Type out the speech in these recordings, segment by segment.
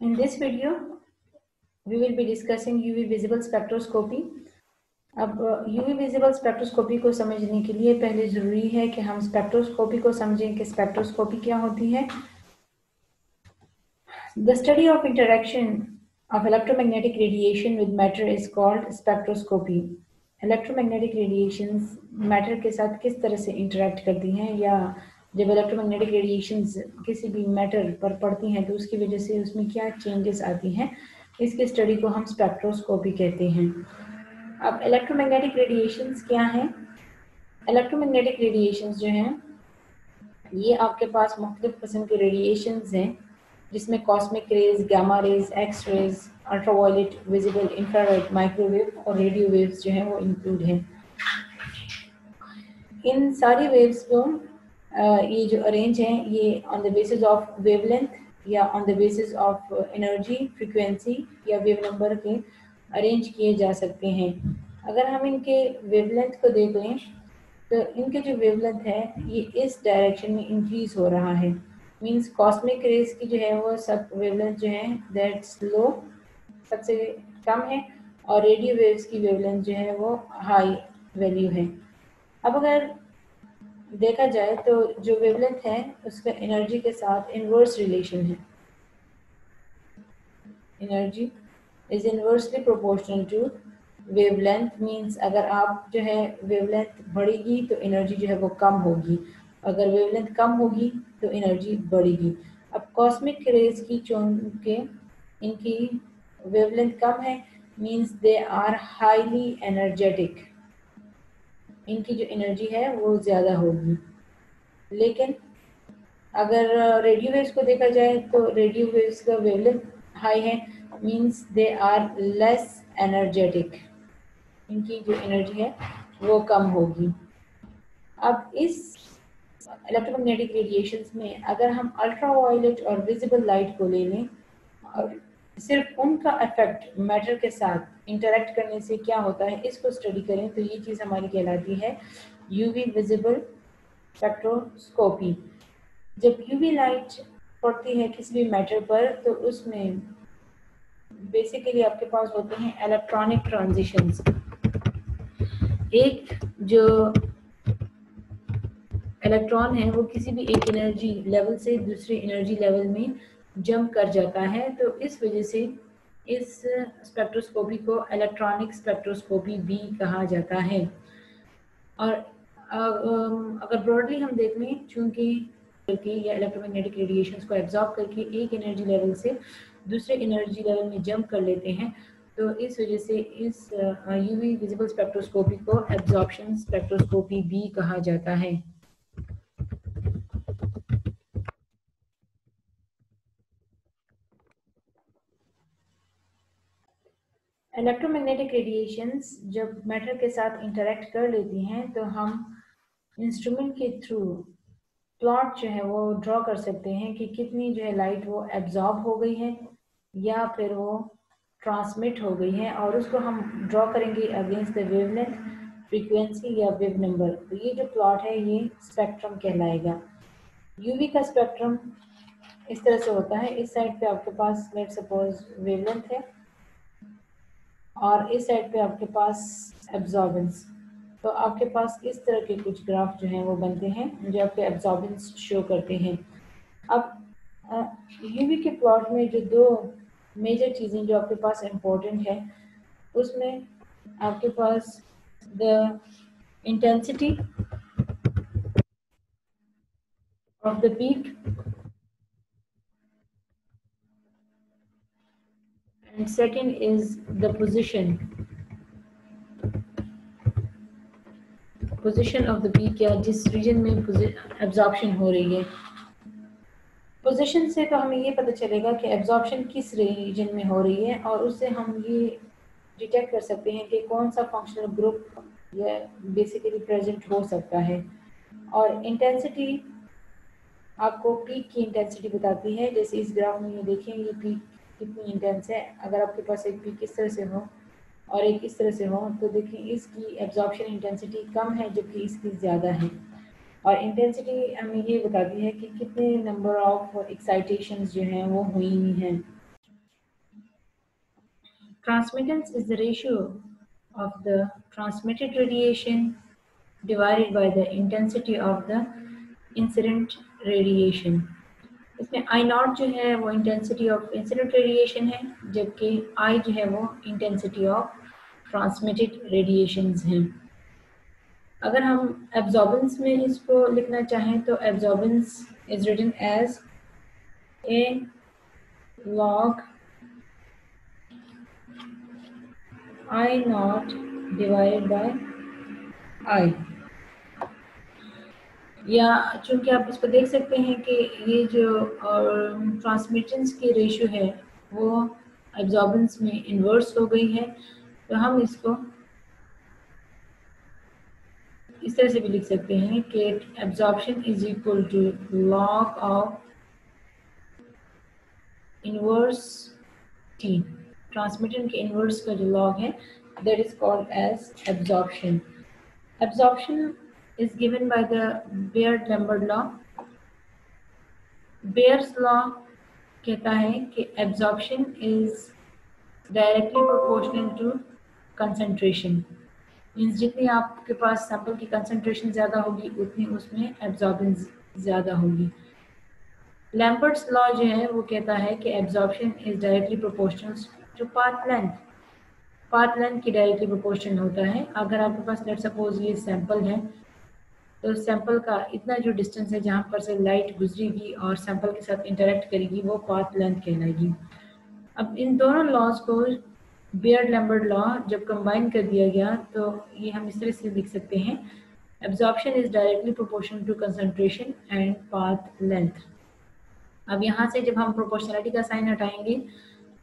In this video, we will be discussing UV visible spectroscopy. अब UV visible spectroscopy को समझने के लिए पहले ज़रूरी है कि हम स्पेक्ट्रोस्कोपी को समझें कि स्पेक्ट्रोस्कोपी क्या होती है। The study of interaction of electromagnetic radiation with matter is called spectroscopy. Electromagnetic radiations matter के साथ किस तरह से इंटरेक्ट करती हैं, या जब इलेक्ट्रोमैग्नेटिक रेडिएशंस किसी भी मैटर पर पड़ती हैं तो उसकी वजह से उसमें क्या चेंजेस आती हैं, इसकी स्टडी को हम स्पेक्ट्रोस्कोपी कहते हैं। अब इलेक्ट्रोमैग्नेटिक रेडिएशंस क्या हैं? इलेक्ट्रोमैग्नेटिक रेडिएशंस जो हैं ये आपके पास मुख्तलिफ किस्म के रेडिएशंस हैं, जिसमें cosmic rays, gamma rays, X rays, ultraviolet, visible, infrared, microwave और रेडियो वेव्स जो हैं वो इंक्लूड हैं। इन सारी वेव्स को ये जो अरेंज हैं ये on the basis of wavelength या on the basis of energy, frequency या वेव नंबर के अरेंज किए जा सकते हैं। अगर हम इनके वेवलेंथ को देख लें तो इनके जो वेवलेंथ है ये इस डायरेक्शन में इंक्रीज हो रहा है। मींस कॉस्मिक रेज की जो है वो सब वेवलेंथ जो है दैट्स लो, सबसे कम है, और रेडियो वेव्स की वेवलेंथ जो है वो हाई वैल्यू है। अब अगर देखा जाए तो जो वेवलेंथ है उसका एनर्जी के साथ इनवर्स रिलेशन है। Energy is inversely proportional to wavelength. Means अगर आप जो है वेवलेंथ बढ़ेगी तो एनर्जी जो है वो कम होगी, अगर वेवलेंथ कम होगी तो एनर्जी बढ़ेगी। अब कॉस्मिक रेज की चूंकि इनकी वेवलेंथ कम है means they are highly energetic, इनकी जो एनर्जी है वो ज़्यादा होगी। लेकिन अगर रेडियो वेव्स को देखा जाए तो रेडियो वेव्स का वेवलेंथ हाई है means they are less energetic, इनकी जो एनर्जी है वो कम होगी। अब इस इलेक्ट्रोमैग्नेटिक रेडिएशंस में अगर हम अल्ट्रावायलेट और विजिबल लाइट को ले लें और सिर्फ उनका इफेक्ट मैटर के साथ इंटरेक्ट करने से क्या होता है इसको स्टडी करें तो ये चीज़ हमारी कहलाती है यूवी विजिबल स्पेक्ट्रोस्कोपी। जब यूवी लाइट पड़ती है किसी भी मैटर पर तो उसमें बेसिकली आपके पास होते हैं इलेक्ट्रॉनिक ट्रांजिशंस। एक जो इलेक्ट्रॉन है वो किसी भी एक एनर्जी लेवल से दूसरे एनर्जी लेवल में जंप कर जाता है, तो इस वजह से इस स्पेक्ट्रोस्कोपी को इलेक्ट्रॉनिक स्पेक्ट्रोस्कोपी भी कहा जाता है। और अगर ब्रॉडली हम देख लें, चूंकि या इलेक्ट्रोमैग्नेटिक रेडिएशंस को एब्जॉर्ब करके एक एनर्जी लेवल से दूसरे एनर्जी लेवल में जंप कर लेते हैं, तो इस वजह से इस यूवी विजिबल स्पेक्ट्रोस्कोपी को एब्जॉर्प्शन स्पेक्ट्रोस्कोपी भी कहा जाता है। इलेक्ट्रोमैग्नेटिक रेडिएशंस जब मैटर के साथ इंटरेक्ट कर लेती हैं तो हम इंस्ट्रूमेंट के थ्रू प्लॉट जो है वो ड्रॉ कर सकते हैं कि कितनी जो है लाइट वो एब्जॉर्ब हो गई है या फिर वो ट्रांसमिट हो गई है, और उसको हम ड्रॉ करेंगे अगेंस्ट द वेवलेंथ, फ्रीक्वेंसी या वेव नंबर। तो ये जो प्लॉट है ये स्पेक्ट्रम कहलाएगा। यूवी का स्पेक्ट्रम इस तरह से होता है। इस साइड पे आपके पास लेट सपोज वेवलेंथ है और इस साइड पे आपके पास एब्जॉर्बेंस। तो आपके पास इस तरह के कुछ ग्राफ जो हैं वो बनते हैं जो आपके एब्जॉर्बेंस शो करते हैं। अब यूवी के प्लॉट में जो दो मेजर चीज़ें जो आपके पास इम्पोर्टेंट है उसमें आपके पास the intensity of the peak and second is the position of the peak, या जिस रीजन में एब्जॉर्प्शन हो रही है। पोजीशन से तो हमें ये पता चलेगा कि एब्जॉर्प्शन किस रीजन में हो रही है, और उससे हम ये डिटेक्ट कर सकते हैं कि कौन सा फंक्शनल ग्रुप या बेसिकली प्रेजेंट हो सकता है। और इंटेंसिटी आपको पीक की इंटेंसिटी बताती है। जैसे इस ग्राफ में ये देखें ये पीक कितनी इंटेंस है। अगर आपके पास एक पीक इस तरह से हो और एक इस तरह से हो तो देखिए इसकी एब्जॉर्प्शन इंटेंसिटी कम है जबकि इसकी ज़्यादा है। और इंटेंसिटी हमें ये बताती है कि कितने नंबर ऑफ एक्साइटेशंस जो हैं वो हुई हैं। Transmittance is the ratio of the transmitted radiation divided by the intensity of the incident radiation. इसमें I नॉट जो है वो इंटेंसिटी ऑफ इंसिडेंट रेडिएशन है, जबकि I जो है वो इंटेंसिटी ऑफ ट्रांसमिटेड रेडिएशंस हैं। अगर हम एब्जॉर्बेंस में इसको लिखना चाहें तो absorbance is written as a log I naught divided by I, या चूंकि आप इसको देख सकते हैं कि ये जो ट्रांसमिटेंस की रेशियो है वो एब्जॉर्बेंस में इन्वर्स हो गई है, तो हम इसको इस तरह से भी लिख सकते हैं कि absorption is equal to log of inverse T, transmittance के इनवर्स का जो लॉग है that is called as absorption. Absorption is given by the Baird-Lambert law. Bayer's law कहता है कि absorption is directly proportional to concentration. Means जितनी आपके पास sample की कंसंट्रेशन ज़्यादा होगी उतनी उसमें एब्जॉर्बेंस ज़्यादा होगी। लैम्बर्ट्स लॉ जो है वो कहता है कि absorption is directly proportional to path length. Path length की डायरेक्टली प्रोपोर्शनल होता है। अगर आपके पास लेट सपोज ये सैंपल है तो सैंपल का इतना जो डिस्टेंस है जहाँ पर से लाइट गुजरेगी और सैंपल के साथ इंटरेक्ट करेगी वो पाथ लेंथ कहलाएगी। अब इन दोनों लॉज को बेयर्ड-लैम्बर्ट लॉ जब कंबाइन कर दिया गया तो ये हम इस तरह से लिख सकते हैं, absorption is directly proportional to concentration and path length. अब यहाँ से जब हम प्रोपोर्शनलिटी का साइन हटाएंगे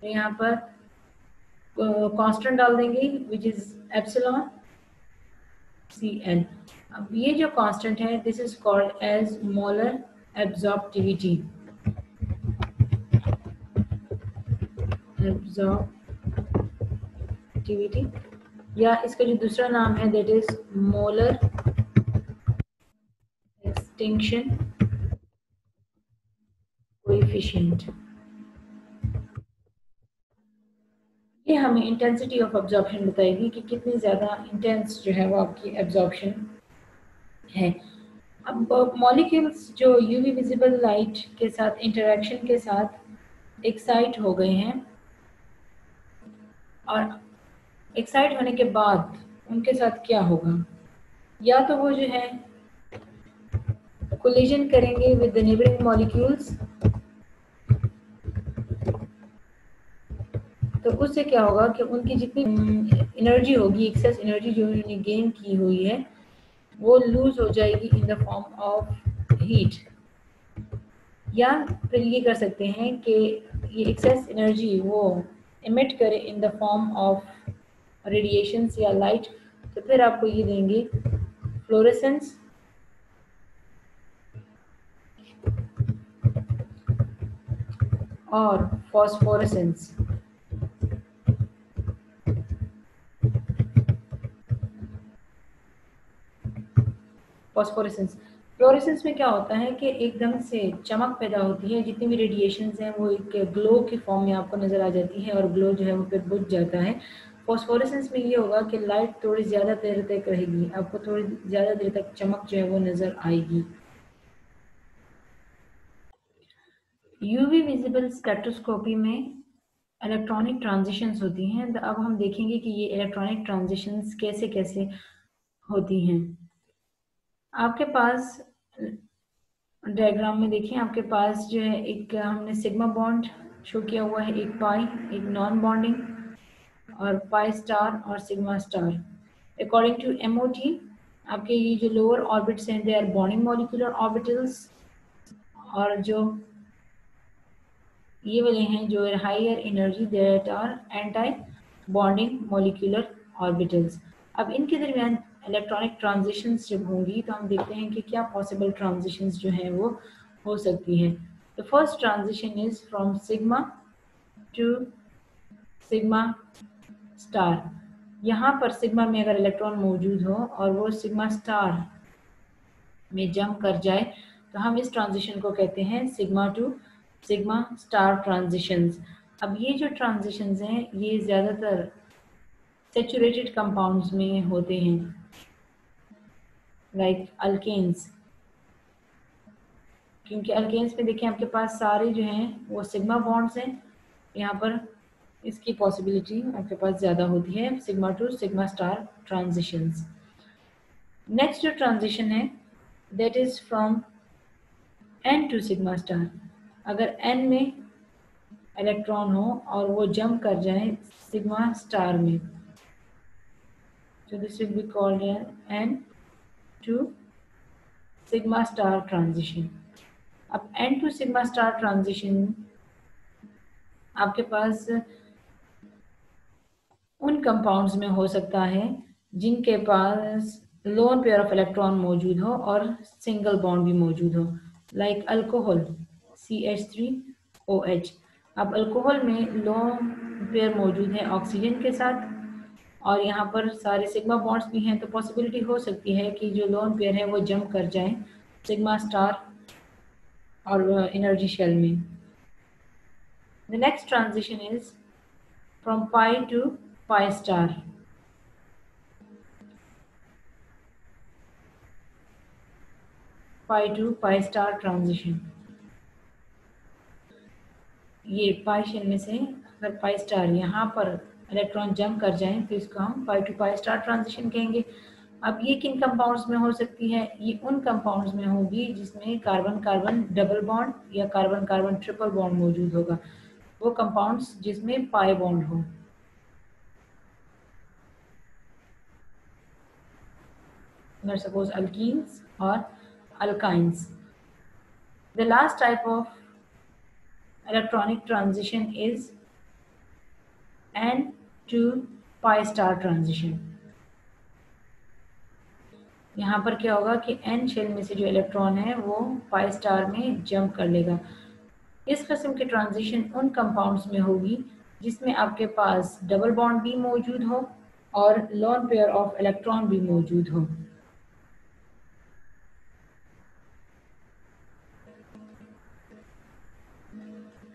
तो यहाँ पर कांस्टेंट डाल देंगे विच इज एप्सिलॉन Cl। अब ये जो कांस्टेंट है this is called as molar absorptivity. Absorptivity या इसका जो दूसरा नाम है that is molar extinction coefficient. ये हमें इंटेंसिटी ऑफ एब्जॉर्प्शन बताएगी कि कितनी ज़्यादा इंटेंस जो है वो आपकी एब्जॉर्प्शन है। अब मॉलिक्यूल्स जो यूवी विजिबल लाइट के साथ इंटरेक्शन के साथ एक्साइट हो गए हैं और एक्साइट होने के बाद उनके साथ क्या होगा, या तो वो जो है कोलिजन करेंगे विद द नेबरिंग मॉलिक्यूल्स, तो उससे क्या होगा कि उनकी जितनी एनर्जी होगी, एक्सेस एनर्जी जो उन्होंने गेन की हुई है वो लूज हो जाएगी in the form of heat. या फिर ये कर सकते हैं कि ये एक्सेस एनर्जी वो इमिट करे in the form of radiations या लाइट, तो फिर आपको ये देंगे फ्लोरेसेंस और फॉस्फोरेसेंस। फॉस्फोरेसेंस, फ्लोरेसेंस में क्या होता है कि एकदम से चमक पैदा होती है, जितनी भी रेडिएशंस हैं वो एक ग्लो की फॉर्म में आपको नज़र आ जाती है और ग्लो जो है वो फिर बुझ जाता है। फॉस्फोरेसेंस में ये होगा कि लाइट थोड़ी ज़्यादा देर तक रहेगी, आपको थोड़ी ज़्यादा देर तक चमक जो है वो नज़र आएगी। यूवी विजिबल स्पेक्ट्रोस्कोपी में इलेक्ट्रॉनिक ट्रांजिशंस होती हैं। तो अब हम देखेंगे कि ये इलेक्ट्रॉनिक ट्रांजिशंस कैसे कैसे होती हैं। आपके पास डायग्राम में देखें, आपके पास जो है एक हमने सिग्मा बॉन्ड शो किया हुआ है, एक पाई, एक नॉन बॉन्डिंग और पाई स्टार और sigma star. According to MOT आपके ये जो लोअर ऑर्बिट्स हैं they are bonding molecular orbitals, और जो ये वाले हैं जो higher energy that are anti bonding molecular orbitals. अब इनके दरमियान इलेक्ट्रॉनिक ट्रांजिशंस जब होंगी तो हम देखते हैं कि क्या पॉसिबल ट्रांजिशंस जो हैं वो हो सकती हैं। The first transition is from sigma to sigma star. यहाँ पर सिग्मा में अगर इलेक्ट्रॉन मौजूद हो और वो सिग्मा स्टार में जंप कर जाए तो हम इस ट्रांजिशन को कहते हैं sigma to sigma star transitions. अब ये जो ट्रांजिशंस हैं ये ज़्यादातर सेचुरेटेड कंपाउंड्स में होते हैं, लाइक अल्केन्स, क्योंकि अल्केन्स में देखिए आपके पास सारे जो हैं वो सिग्मा बॉन्ड्स हैं, यहाँ पर इसकी पॉसिबिलिटी आपके पास ज़्यादा होती है sigma to sigma star transitions. Next जो ट्रांजिशन है that is from n to sigma star. अगर n में इलेक्ट्रॉन हो और वो जंप कर जाए सिग्मा स्टार में, so this will be called n to sigma star transition। अब n to sigma star transition आपके पास उन कंपाउंड्स में हो सकता है जिनके पास लोन पेयर ऑफ इलेक्ट्रॉन मौजूद हो और सिंगल बॉन्ड भी मौजूद हो, लाइक अल्कोहल CH3OH। अब अल्कोहल में लोन पेयर मौजूद है ऑक्सीजन के साथ और यहाँ पर सारे सिग्मा बॉन्ड्स भी हैं, तो पॉसिबिलिटी हो सकती है कि जो लोन पेयर है वो जंप कर जाए सिग्मा स्टार और एनर्जी शेल में। The next transition is from pi to pi star. Pi to pi star transition, ये पाई शेल में से अगर पाई स्टार यहाँ पर इलेक्ट्रॉन जंप कर जाए तो इसको हम पाई टू पाई स्टार ट्रांजिशन कहेंगे। अब ये किन कंपाउंड्स में हो सकती है? ये उन कंपाउंड्स में होगी जिसमें कार्बन कार्बन डबल बॉन्ड या कार्बन कार्बन ट्रिपल बॉन्ड मौजूद होगा, वो कंपाउंड्स जिसमें पाई बॉन्ड हो। सपोज अल्कीन्स और alkynes. The last type of electronic transition is n to pi star transition। यहाँ पर क्या होगा कि n शेल में से जो इलेक्ट्रॉन है वो पाई स्टार में जंप कर लेगा। इस किस्म की ट्रांजिशन उन कंपाउंड्स में होगी जिसमें आपके पास डबल बॉन्ड भी मौजूद हो और लोन पेयर ऑफ इलेक्ट्रॉन भी मौजूद हो।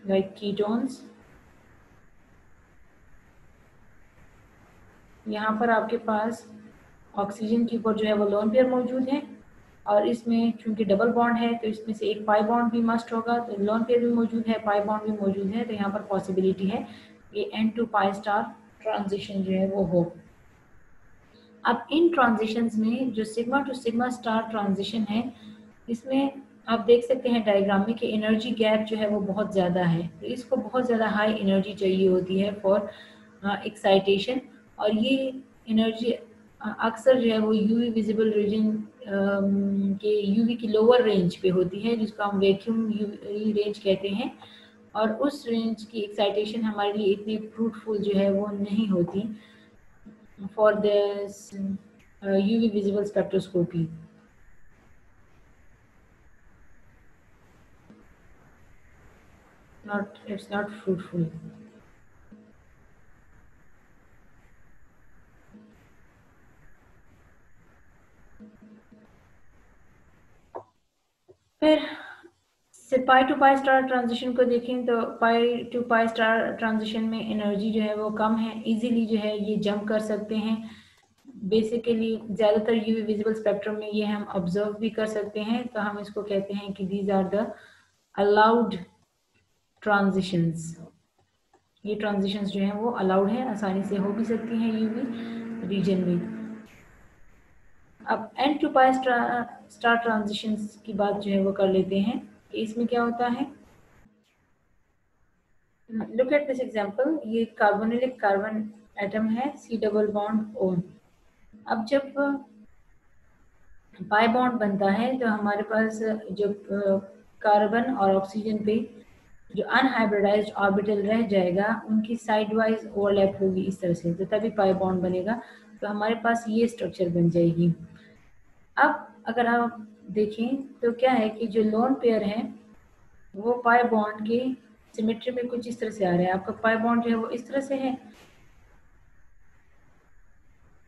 लाइक कीटोन्स, यहाँ पर आपके पास ऑक्सीजन के ऊपर जो है वो लोन पेयर मौजूद है और इसमें चूंकि डबल बॉन्ड है तो इसमें से एक पाई बॉन्ड भी मस्ट होगा, तो लोन पेयर भी मौजूद है, पाई बॉन्ड भी मौजूद है, तो यहाँ पर पॉसिबिलिटी है कि n to pi star transition जो है वो हो। अब इन ट्रांजिशंस में जो sigma to sigma star transition है इसमें आप देख सकते हैं डायग्राम में कि एनर्जी गैप जो है वो बहुत ज़्यादा है, तो इसको बहुत ज़्यादा हाई एनर्जी चाहिए होती है फॉर एक्साइटेशन, और ये एनर्जी अक्सर जो है वो यूवी विजिबल रीजन के यूवी की लोअर रेंज पे होती है जिसको हम वैक्यूम यूवी रेंज कहते हैं, और उस रेंज की एक्साइटेशन हमारे लिए इतनी फ्रूटफुल जो है वो नहीं होती for this UV visible spectroscopy. It's not fruitful। फिर से पाई टू पाई स्टार ट्रांजिशन को देखें तो पाई टू पाई स्टार ट्रांजिशन में एनर्जी जो है वो कम है, इजीली जो है ये जंप कर सकते हैं। बेसिकली ज़्यादातर यूवी विजिबल स्पेक्ट्रम में ये हम ऑब्जर्व भी कर सकते हैं, तो हम इसको कहते हैं कि these are the allowed transitions. ये ट्रांजिशंस जो हैं वो अलाउड है, आसानी से हो भी सकती हैं यूवी रीजन में। अब n to pi star transitions की बात जो है वो कर लेते हैं कि इसमें क्या होता है। लुक एट दिस एग्जांपल, ये कार्बोनिलिक कार्बन एटम है C डबल बॉन्ड O। अब जब पाई बॉन्ड बनता है तो हमारे पास जो कार्बन और ऑक्सीजन पे जो अनहाइब्रिडाइज्ड ऑर्बिटल रह जाएगा उनकी साइड वाइज ओवरलैप होगी इस तरह से, तो तभी पाई बॉन्ड बनेगा, तो हमारे पास ये स्ट्रक्चर बन जाएगी। अब अगर आप देखें तो क्या है कि जो लोन पेयर है वो पाई बॉन्ड के सिमेट्री में कुछ इस तरह से आ रहा है। आपका पाई बॉन्ड जो है वो इस तरह से है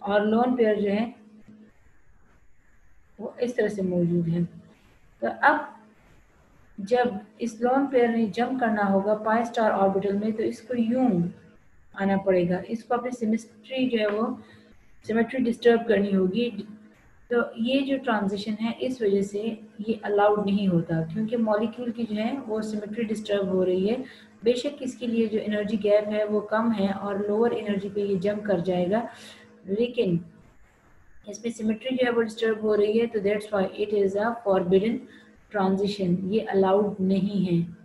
और लोन पेयर जो है वो इस तरह से मौजूद है। तो अब जब इस लोन पेयर ने जंप करना होगा पाई स्टार ऑर्बिटल में, तो इसको यूं आना पड़ेगा, इसको अपनी सिमेट्री जो है वो सिमेट्री डिस्टर्ब करनी होगी। तो ये जो ट्रांजिशन है इस वजह से ये अलाउड नहीं होता, क्योंकि मॉलिक्यूल की जो है वो सिमेट्री डिस्टर्ब हो रही है। बेशक इसके लिए जो एनर्जी गैप है वो कम है और लोअर एनर्जी पे ये जंप कर जाएगा, लेकिन इसमें सिमेट्री जो है वो डिस्टर्ब हो रही है, तो that's why it is a forbidden transition, ये अलाउड नहीं है।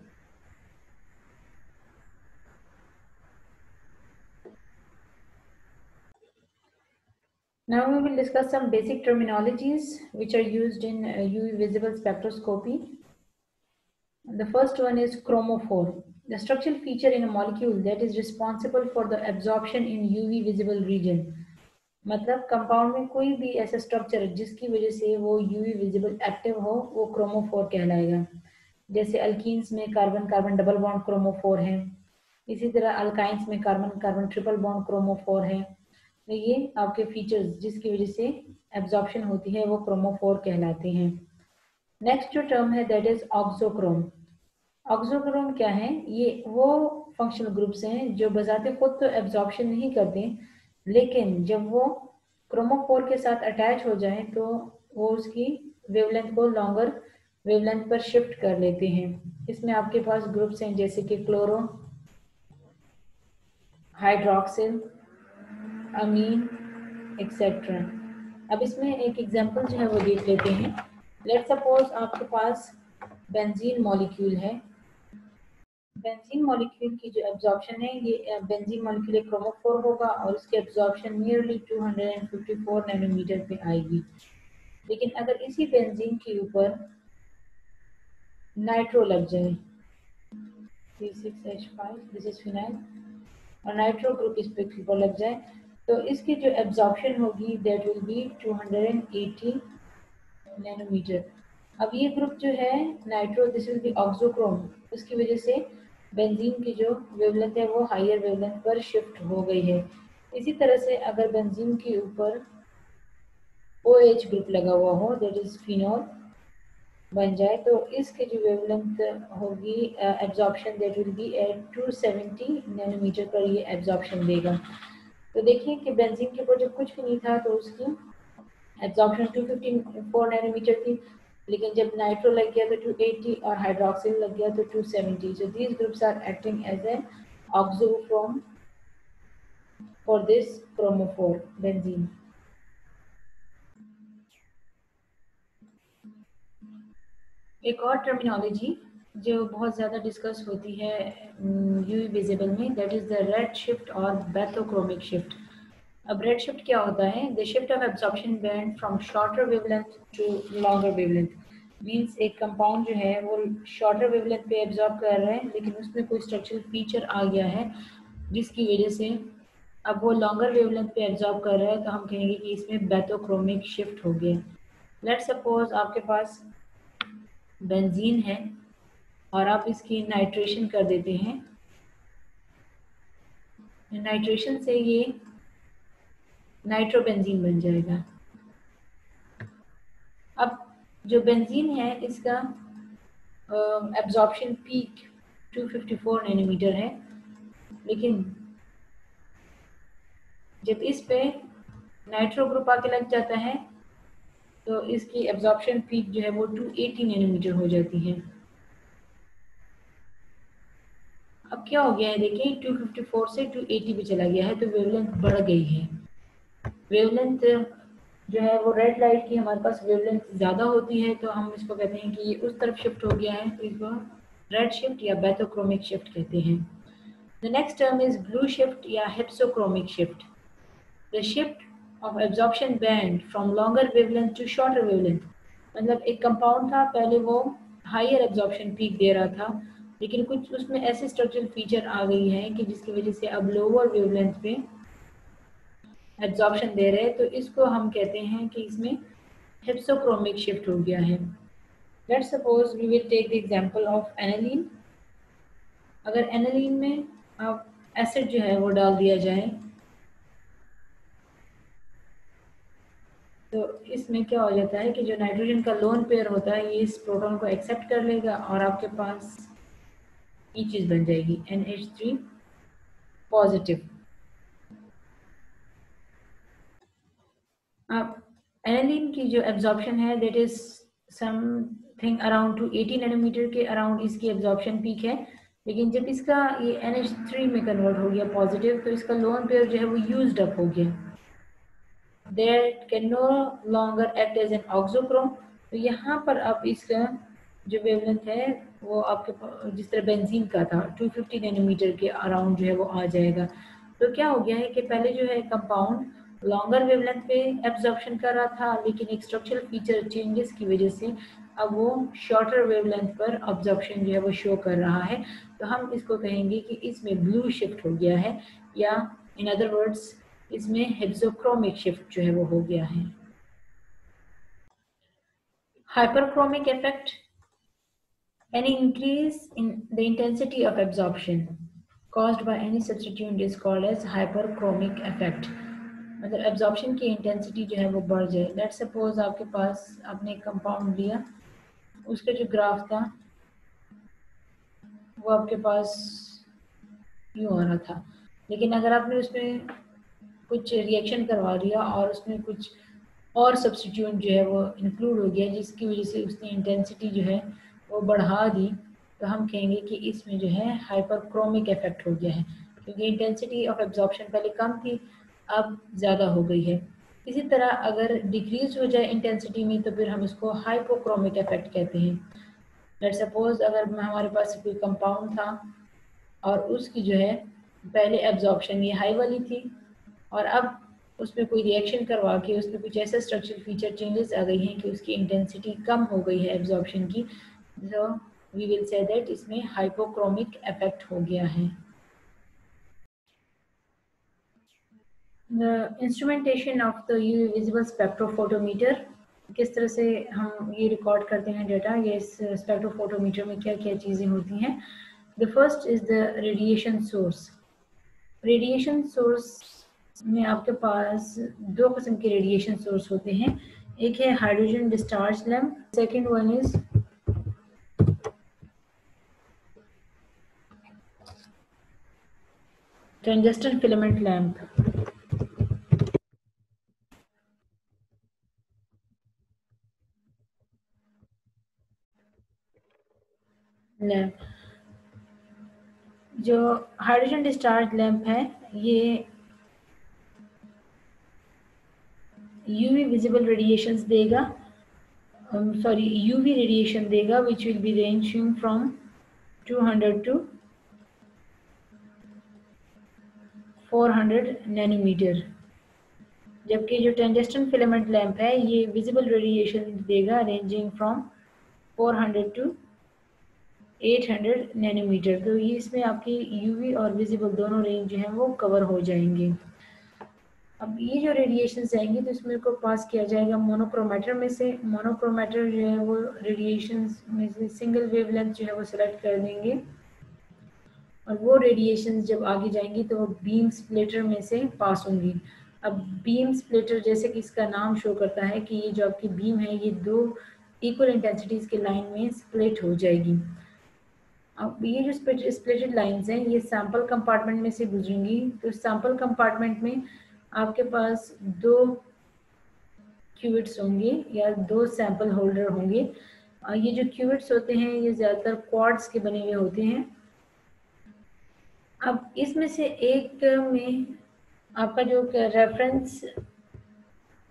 Now we will discuss some basic terminologies which are used in UV visible spectroscopy. The first one is chromophore, the structural feature in a molecule that is responsible for the absorption in UV visible region. मतलब compound में कोई भी ऐसा structure है जिसकी वजह से वो यूवी विजिबल एक्टिव हो, वो क्रोमोफोर कहलाएगा। जैसे अल्कीन्स में carbon carbon double bond chromophore है, इसी तरह अल्काइंस में carbon carbon triple bond chromophore है। तो ये आपके फीचर्स जिसकी वजह से एब्जॉर्प्शन होती है वो क्रोमोफोर कहलाते हैं। नेक्स्ट जो टर्म है दैट इज ऑक्सोक्रोम। ऑक्सोक्रोम क्या है? ये वो फंक्शनल ग्रुप्स हैं जो बजाते खुद तो एब्जॉर्प्शन नहीं करते, लेकिन जब वो क्रोमोफोर के साथ अटैच हो जाए तो वो उसकी वेवलेंथ को लॉन्गर वेवलेंथ पर शिफ्ट कर लेते हैं। इसमें आपके पास ग्रुप्स हैं जैसे कि क्लोरो, हाइड्रोक्सिल, अमीन एक्सेट्रा। अब इसमें एक एग्जांपल जो है वो देख लेते हैं। लेट्स सपोज आपके पास बेंजीन मॉलिक्यूल है। बेंजीन मॉलिक्यूल की जो एब्जॉर्प्शन है, ये बेंजीन मॉलिक्यूल एक क्रोमोफोर होगा और इसकी एब्जॉर्प्शन नियरली 254 नैनोमीटर पे आएगी। लेकिन अगर इसी बेंजीन के ऊपर नाइट्रो लग जाए, C6H5, दिस इज फिनाइल, और नाइट्रो ग्रुप इस पे लग जाए, तो इसकी जो एब्जॉर्प्शन होगी दैट विल बी 280 नैनोमीटर। अब ये ग्रुप जो है nitro, this will be auxochrome, उसकी वजह से बेंजीन की जो वेवलेंथ है वो हायर वेवलेंथ पर शिफ्ट हो गई है। इसी तरह से अगर बेंजीन के ऊपर OH ग्रुप लगा हुआ हो, दैट इज फिनॉल बन जाए, तो इसकी जो वेवलेंथ होगी absorption that will be at 270 nanometer पर ये एब्जॉर्प्शन देगा। तो देखिए कि बेंजीन के ऊपर जब कुछ भी नहीं था तो उसकी एब्जॉर्प्शन 254 नैनोमीटर थी, लेकिन जब नाइट्रो लग गया तो 280 और हाइड्रोक्सिल लग गया तो 270। So these groups are acting as an auxochrome for this chromophore benzene. एक और टर्मिनोलॉजी जो बहुत ज़्यादा डिस्कस होती है यूवी विजिबल में, that is the red shift और बैथोक्रोमिक शिफ्ट। अब रेड शिफ्ट क्या होता है? The shift of absorption band from shorter wavelength to longer wavelength. Means एक कंपाउंड जो है वो शॉर्टर वेवलेंथ पे एब्जॉर्ब कर रहे हैं, लेकिन उसमें कोई स्ट्रक्चरल फीचर आ गया है जिसकी वजह से अब वो लॉन्गर वेवलेंथ पे एब्जॉर्ब कर रहा है, तो हम कहेंगे कि इसमें बैथोक्रोमिक शिफ्ट हो गया। लेट्स सपोज आपके पास बेंजीन है और आप इसकी नाइट्रेशन कर देते हैं। नाइट्रेशन से ये नाइट्रोबेंजीन बन जाएगा। अब जो बेंजीन है इसका एब्जॉर्प्शन पीक 254 नैनोमीटर है, लेकिन जब इस पे नाइट्रो ग्रुप आके लग जाता है तो इसकी एब्जॉर्प्शन पीक जो है वो 280 नैनोमीटर हो जाती है। अब क्या हो गया है? देखिए 254 से 280 पे चला गया है, तो वेवलेंथ बढ़ गई है। वेवलेंथ जो है वो रेड लाइट की हमारे पास वेवलेंथ ज़्यादा होती है, तो हम इसको कहते हैं कि ये उस तरफ शिफ्ट हो गया है, तो इसको रेड शिफ्ट या बैथोक्रोमिक शिफ्ट कहते हैं। The next term is blue shift या hypsochromic shift. The shift of absorption band from longer wavelength to shorter wavelength. मतलब एक कंपाउंड था, पहले वो हायर एब्जॉर्प्शन पीक दे रहा था, लेकिन कुछ उसमें ऐसे स्ट्रक्चरल फीचर आ गई है कि जिसकी वजह से अब लोअर वेवलेंथ पे एब्जॉर्प्शन दे रहे हैं, तो इसको हम कहते हैं कि इसमें हेप्सोक्रोमिक शिफ्ट हो गया है। Let's suppose we will take the example of aniline. अगर एनालिन में अब एसिड जो है वो डाल दिया जाए, तो इसमें क्या हो जाता है कि जो नाइट्रोजन का लोन पेयर होता है ये इस प्रोटॉन को एक्सेप्ट कर लेगा और आपके पास ये चीज़ बन जाएगी NH3 पॉजिटिव। अब एनालिन की जो एब्जॉर्प्शन है that is something around two 80 nanometre के अराउंड इसकी एब्जॉर्प्शन पीक है, लेकिन जब इसका ये NH3 में कन्वर्ट हो गया पॉजिटिव तो इसका लोन पेयर जो है वो यूज्ड अप हो गया, that can no longer act as an auxochrome. तो यहाँ पर अब इसका जो वेवलेंथ है वो आपके जिस तरह बेंजीन का था 250 नैनोमीटर के अराउंड जो है वो आ जाएगा। तो क्या हो गया है कि पहले जो है कंपाउंड लॉन्गर वेवलेंथ पे एब्जॉर्प्शन कर रहा था, लेकिन एक स्ट्रक्चरल फीचर चेंजेस की वजह से अब वो शॉर्टर वेवलेंथ पर एब्जॉर्प्शन जो है वो शो कर रहा है। तो हम इसको कहेंगे कि इसमें ब्लू शिफ्ट हो गया है, या इन अदर वर्ड्स इसमें हेक्सोक्रोमिक शिफ्ट जो है वो हो गया है। Hyperchromic effect, any increase in the intensity of absorption caused by any substituent is called as hyperchromic effect। मतलब एब्जॉर्प्शन की इंटेंसिटी जो है वो बढ़ जाए। लेट्स सपोज आपके पास आपने कंपाउंड लिया, उसका जो ग्राफ था वो आपके पास यूँ आ रहा था, लेकिन अगर आपने उसमें कुछ रिएक्शन करवा दिया और उसमें कुछ और सब्स्टिट्यूएंट जो है वो इंक्लूड हो गया जिसकी वजह से उसकी इंटेंसिटी जो है वो बढ़ा दी, तो हम कहेंगे कि इसमें जो है हाइपरक्रोमिक इफेक्ट हो गया है, क्योंकि इंटेंसिटी ऑफ एब्जॉर्प्शन पहले कम थी अब ज़्यादा हो गई है। इसी तरह अगर डिक्रीज हो जाए इंटेंसिटी में तो फिर हम इसको हाइपोक्रोमिक इफेक्ट कहते हैं। लेट्स सपोज अगर हमारे पास कोई कंपाउंड था और उसकी जो है पहले एब्जॉर्प्शन ये हाई वाली थी और अब उसमें कोई रिएक्शन करवा के उसमें कुछ ऐसा स्ट्रक्चरल फीचर चेंजेस आ गई हैं कि उसकी इंटेंसिटी कम हो गई है एब्जॉर्प्शन की, तो वी विल से दैट इसमें हाइपोक्रोमिक इफेक्ट हो गया है। The instrumentation of the UV visible spectrophotometer, किस तरह से हम ये रिकॉर्ड करते हैं डाटा, ये इस स्पेक्ट्रोफोटोमीटर में क्या क्या चीज़ें होती हैं। The first is the radiation source. Radiation source में आपके पास दो किस्म के रेडिएशन सोर्स होते हैं, एक है hydrogen discharge lamp, second one is tungsten filament lamp. जो हाइड्रोजन डिस्चार्ज लैंप है ये यूवी विजिबल रेडिएशंस देगा, सॉरी यूवी रेडिएशन देगा which will be ranging from 200 to 400 nanometre, जबकि जो टंगस्टन फिलामेंट लैंप है ये विजिबल रेडिएशन देगा रेंजिंग फ्रॉम 400 to 800 नैनोमीटर। तो ये इसमें आपकी यूवी और विजिबल दोनों रेंज जो है वो कवर हो जाएंगे। अब ये जो रेडिएशन आएंगे तो इसमें को पास किया जाएगा मोनोक्रोमेटर में से। मोनोक्रोमेटर जो है वो रेडिएशन में से सिंगल वेवलेंथ जो है वो सिलेक्ट कर देंगे और वो रेडिएशन जब आगे जाएंगी तो वो बीम स्प्लिटर में से पास होंगी। अब बीम स्प्लिटर जैसे कि इसका नाम शो करता है कि ये जो आपकी बीम है ये दो इक्वल इंटेंसिटीज के लाइन में स्प्लिट हो जाएगी। अब ये जो स्प्लिटेड लाइंस हैं ये सैंपल कंपार्टमेंट में से गुजरेंगी, तो सैंपल कंपार्टमेंट में आपके पास दो क्यूबिट्स होंगे या दो सैंपल होल्डर होंगे। ये जो क्यूबिट्स होते हैं ये ज़्यादातर क्वार्ट्ज के बने हुए होते हैं। अब इसमें से एक में आपका जो रेफरेंस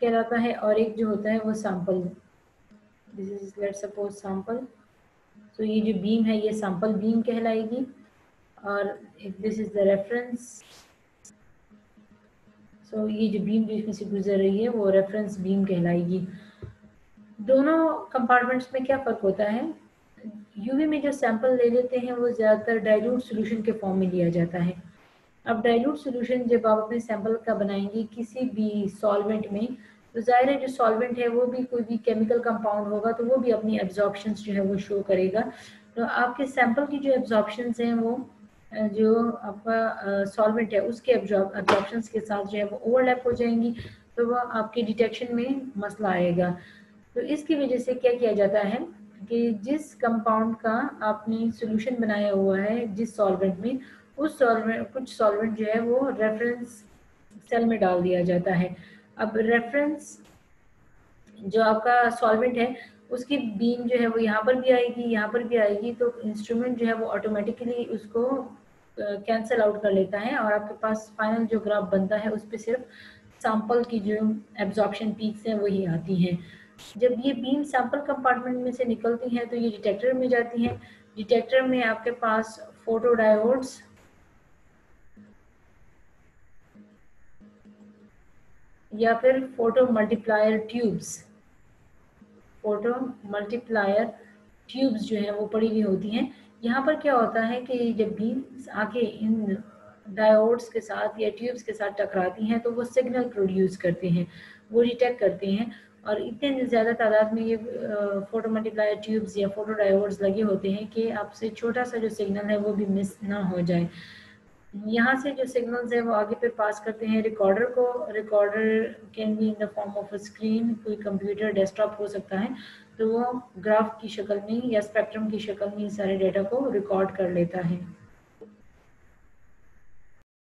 कहलाता है और एक जो होता है वो sample. This is let's suppose sample, तो ये जो बीम है ये सैंपल बीम कहलाएगी और दिस इज द रेफरेंस। सो ये जो बीम बीच में से गुजर रही है वो रेफरेंस बीम कहलाएगी। दोनों कंपार्टमेंट्स में क्या फ़र्क होता है, यूवी में जो सैंपल ले लेते हैं वो ज़्यादातर डाइल्यूट सॉल्यूशन के फॉर्म में लिया जाता है। अब डाइल्यूट सॉल्यूशन जब आप अपने सैंपल का बनाएंगे किसी भी सॉल्वेंट में तो ज़ाहिर है जो सॉल्वेंट है वो भी कोई भी केमिकल कंपाउंड होगा तो वो भी अपनी एब्जॉर्प्शंस जो है वो शो करेगा। तो आपके सैंपल की जो एब्जॉर्प्शंस हैं वो जो आपका सॉल्वेंट है उसके एब्जॉर्प्शंस के साथ जो है वो ओवरलैप हो जाएंगी। तो वह आपके डिटेक्शन में मसला आएगा। तो इसकी वजह से क्या किया जाता है कि जिस कंपाउंड का आपने सॉल्यूशन बनाया हुआ है जिस सॉल्वेंट में, उस सॉल्वेंट कुछ सॉल्वेंट जो है वो रेफरेंस सेल में डाल दिया जाता है। अब रेफरेंस जो आपका सॉल्वेंट है उसकी बीम जो है वो यहाँ पर भी आएगी, यहाँ पर भी आएगी, तो इंस्ट्रूमेंट जो है वो ऑटोमेटिकली उसको कैंसिल आउट कर लेता है और आपके पास फाइनल जो ग्राफ बनता है उस पर सिर्फ सैंपल की जो एब्जॉर्प्शन पीक्स हैं वही आती हैं। जब ये बीम सैंपल कंपार्टमेंट में से निकलती हैं तो ये डिटेक्टर में जाती हैं। डिटेक्टर में आपके पास फोटोडायोड्स या फिर फोटो मल्टीप्लायर ट्यूब्स जो हैं वो पड़ी हुई होती हैं। यहाँ पर क्या होता है कि जब बीम्स आके इन डायोड्स के साथ या ट्यूब्स के साथ टकराती हैं तो वो सिग्नल प्रोड्यूस करते हैं, वो डिटेक्ट करते हैं, और इतने ज़्यादा तादाद में ये फोटो मल्टीप्लायर ट्यूब्स या फोटो डायोड्स लगे होते हैं कि आपसे छोटा सा जो सिग्नल है वो भी मिस ना हो जाए। यहाँ से जो सिग्नल्स है वो आगे फिर पास करते हैं रिकॉर्डर को। Recorder can be in the form of a screen, कोई कंप्यूटर डेस्कटॉप हो सकता है, तो वो ग्राफ की शक्ल में या स्पेक्ट्रम की शक्ल में सारे डेटा को रिकॉर्ड कर लेता है।